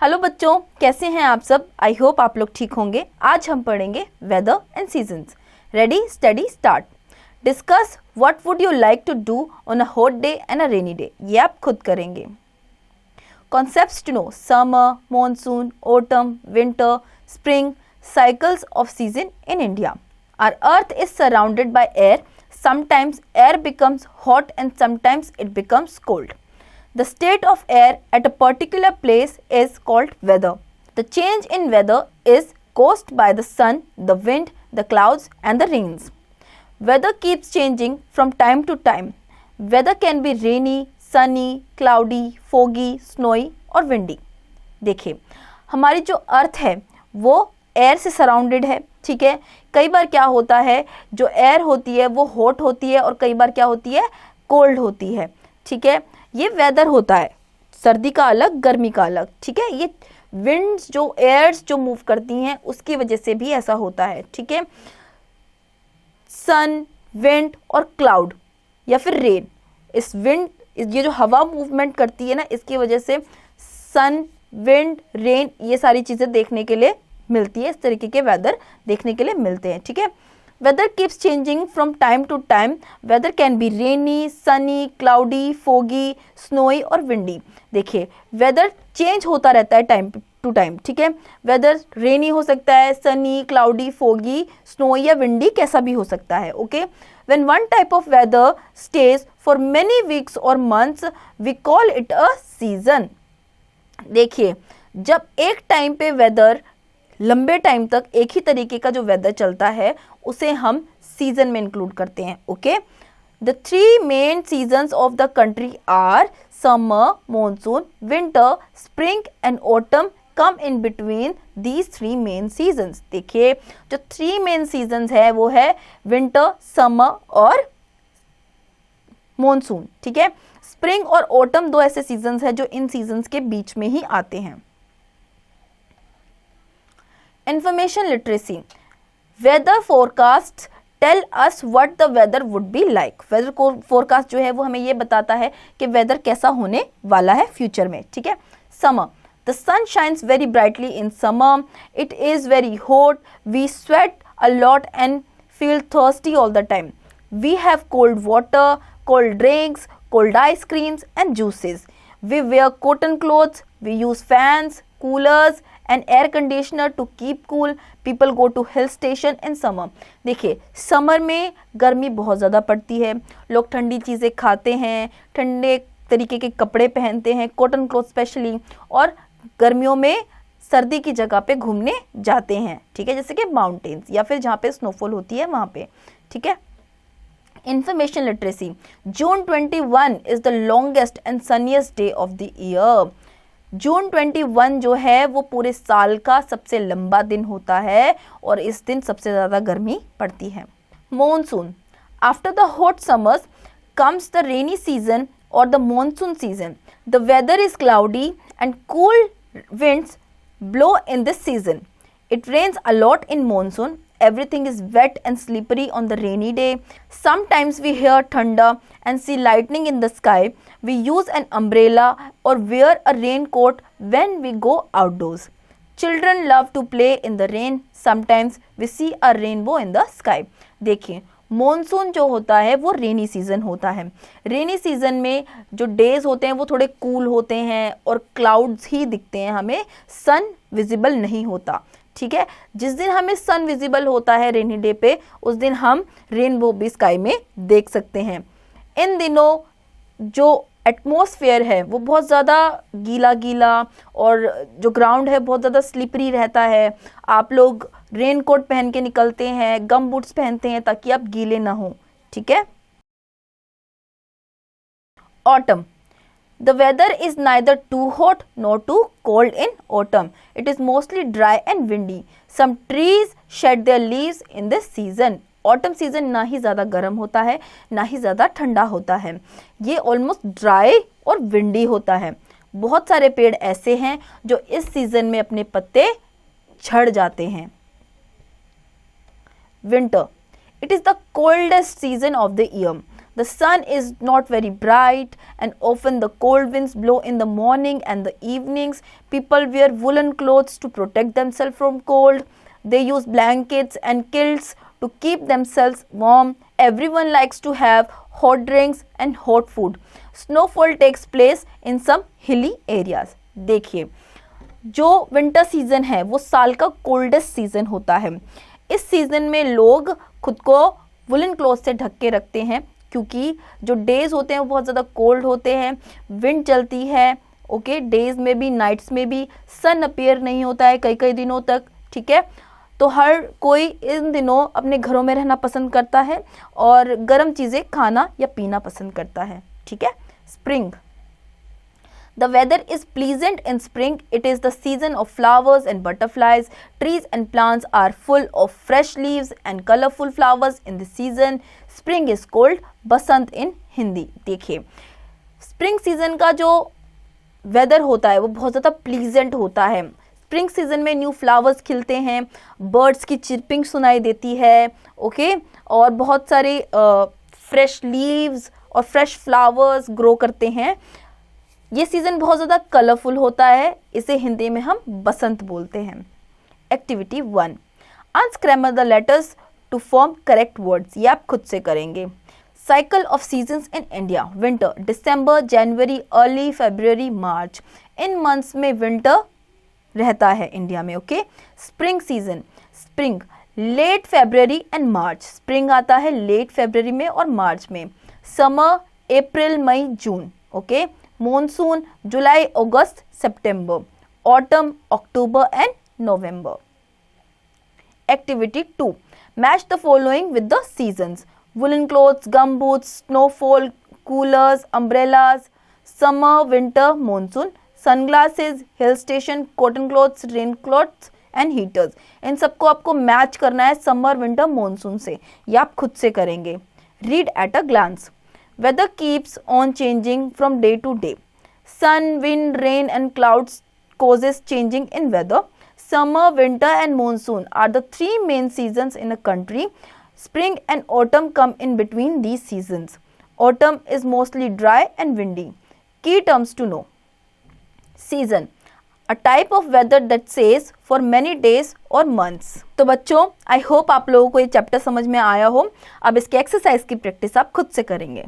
Hello बच्चों, कैसे हैं आप सब। आई होप आप लोग ठीक होंगे। आज हम पढ़ेंगे weather and seasons. Ready, study, start. Discuss what would you like to do on a hot day and a rainy day. ये आप खुद करेंगे। Concepts to know: summer, monsoon, autumn, winter, spring, cycles of season in India. Our earth is surrounded by air. Sometimes air becomes hot and sometimes it becomes cold. The state of air at a particular place is called weather. The change in weather is caused by the sun, the wind, the clouds and the rains. Weather keeps changing from time to time. Weather can be rainy, sunny, cloudy, foggy, snowy और windy. देखिए, हमारी जो अर्थ है वो air से surrounded है, ठीक है। कई बार क्या होता है, जो एयर होती है वो हॉट होती है और कई बार क्या होती है, कोल्ड होती है, ठीक है। ये वेदर होता है, सर्दी का अलग, गर्मी का अलग, ठीक है। ये विंड्स, जो एयर्स जो मूव करती हैं उसकी वजह से भी ऐसा होता है, ठीक है। सन, विंड और क्लाउड या फिर रेन, इस विंड, ये जो हवा मूवमेंट करती है ना, इसकी वजह से सन, विंड, रेन, ये सारी चीज़ें देखने के लिए मिलती है। इस तरीके के वेदर देखने के लिए मिलते हैं, ठीक है। Weather keeps changing from time to time. Weather can be rainy, sunny, cloudy, foggy, snowy और विंडी। देखिए, वेदर चेंज होता रहता है टाइम टू टाइम, ठीक है। वेदर रेनी हो सकता है, सनी, क्लाउडी, फोगी, स्नोई या विंडी, कैसा भी हो सकता है, okay. When one type of weather stays for many weeks or months, we call it a season. देखिए, जब एक टाइम पे वेदर लंबे टाइम तक एक ही तरीके का जो वेदर चलता है उसे हम सीजन में इंक्लूड करते हैं, okay. The three main seasons of the country are summer, monsoon, winter, spring and autumn come in between these three main seasons. देखिए, जो थ्री मेन सीजन्स है वो है विंटर, समर और मॉनसून, ठीक है। स्प्रिंग और ऑटम दो ऐसे सीजन्स हैं जो इन सीजन्स के बीच में ही आते हैं। Information literacy. Weather forecasts tell us what the weather would be like. Weather forecast जो है वो हमें ये बताता है कि वेदर कैसा होने वाला है फ्यूचर में, ठीक है। Summer. The sun shines very brightly in summer. It is very hot. We sweat a lot and feel thirsty all the time. We have cold water, cold drinks, cold ice creams and juices. We wear cotton clothes. We use fans, coolers and air conditioner to keep cool. People go to hill station in summer. देखिए, summer में गर्मी बहुत ज़्यादा पड़ती है, लोग ठंडी चीज़ें खाते हैं, ठंडे तरीके के कपड़े पहनते हैं, कॉटन क्लॉथ स्पेशली, और गर्मियों में सर्दी की जगह पे घूमने जाते हैं, ठीक है, जैसे कि माउंटेन्स या फिर जहाँ पे स्नोफॉल होती है वहाँ पे, ठीक है। Information literacy. June 21 is the longest and sunniest day of the year. जून 21 जो है वो पूरे साल का सबसे लंबा दिन होता है और इस दिन सबसे ज़्यादा गर्मी पड़ती है। Monsoon. After the hot summers comes the rainy season और the monsoon season. The weather is cloudy and cool winds blow in this season. It rains a lot in monsoon. Everything is wet and slippery on the rainy day. Sometimes we hear thunder and see lightning in the sky. We use an umbrella or wear a raincoat when we go outdoors. Children love to play in the rain. Sometimes we see a rainbow in the sky. देखिए, monsoon जो होता है वो rainy season होता है। Rainy season में जो days होते हैं वो थोड़े कूल होते हैं और क्लाउड्स ही दिखते हैं, हमें सन विजिबल नहीं होता, ठीक है। जिस दिन हमें सन विजिबल होता है रेनी डे पे, उस दिन हम रेनबो भी स्काई में देख सकते हैं। इन दिनों जो एटमॉस्फेयर है वो बहुत ज़्यादा गीला गीला और जो ग्राउंड है बहुत ज़्यादा स्लिपरी रहता है। आप लोग रेन कोट पहन के निकलते हैं, गम बूट्स पहनते हैं ताकि आप गीले ना हो, ठीक है। Autumn. The weather is neither too hot nor too cold in autumn. It is mostly dry and windy. Some trees shed their leaves in this season. Autumn season ना ही ज़्यादा गर्म होता है ना ही ज़्यादा ठंडा होता है, ये ऑलमोस्ट ड्राई और विंडी होता है। बहुत सारे पेड़ ऐसे हैं जो इस सीजन में अपने पत्ते झड़ जाते हैं। Winter. It is the coldest season of the year. The sun is not very bright and often the cold winds blow in the morning and the evenings. People wear woolen clothes to protect themselves from cold. They use blankets and quilts to keep themselves warm. Everyone likes to have hot drinks and hot food. Snowfall takes place in some hilly areas. देखिए, जो winter season है वो साल का coldest season होता है. इस season में लोग खुद को वुलन क्लॉथ से ढक के रखते हैं क्योंकि जो डेज होते हैं वो बहुत ज़्यादा कोल्ड होते हैं. विंड चलती है, ओके, डेज में भी नाइट्स में भी. सन अपीयर नहीं होता है कई कई दिनों तक, ठीक है. तो हर कोई इन दिनों अपने घरों में रहना पसंद करता है और गर्म चीज़ें खाना या पीना पसंद करता है, ठीक है. Spring. The weather is pleasant in spring. It is the season of flowers and butterflies. Trees and plants are full of fresh leaves and colorful flowers in the season. Spring is called Basant in Hindi. देखिए, spring season का जो weather होता है वो बहुत ज़्यादा pleasant होता है. स्प्रिंग सीजन में न्यू फ्लावर्स खिलते हैं, बर्ड्स की चिरपिंग सुनाई देती है, ओके, और बहुत सारे फ्रेश लीव्स और फ्रेश फ्लावर्स ग्रो करते हैं. ये सीज़न बहुत ज़्यादा कलरफुल होता है, इसे हिंदी में हम बसंत बोलते हैं. Activity 1, unscramble the letters to form correct words. ये आप खुद से करेंगे. Cycle of seasons in India. Winter December, January, early February, March. इन मंथ्स में विंटर रहता है इंडिया में, okay. Spring season. Spring late February and March. Spring आता है लेट फरवरी में और मार्च में. Summer April May June, okay. Monsoon July August September. Autumn October and November. Activity 2, match the following with the seasons. Woolen clothes, gumboots, snowfall, coolers, umbrellas. Summer, winter, monsoon. Sunglasses, hill station, cotton clothes, rain clothes and heaters. इन सबको आपको match करना है summer, winter, monsoon से. ये आप खुद से करेंगे. Read at a glance. Weather keeps on changing from day to day. Sun, wind, rain and clouds causes changing in weather. Summer, winter and monsoon are the three main seasons in a country. Spring and autumn come in between these seasons. Autumn is mostly dry and windy. Key terms to know. Season, a type of weather that stays for many days or months. तो बच्चों, I hope आप लोगों को ये chapter समझ में आया हो. अब इसके एक्सरसाइज की प्रैक्टिस आप खुद से करेंगे.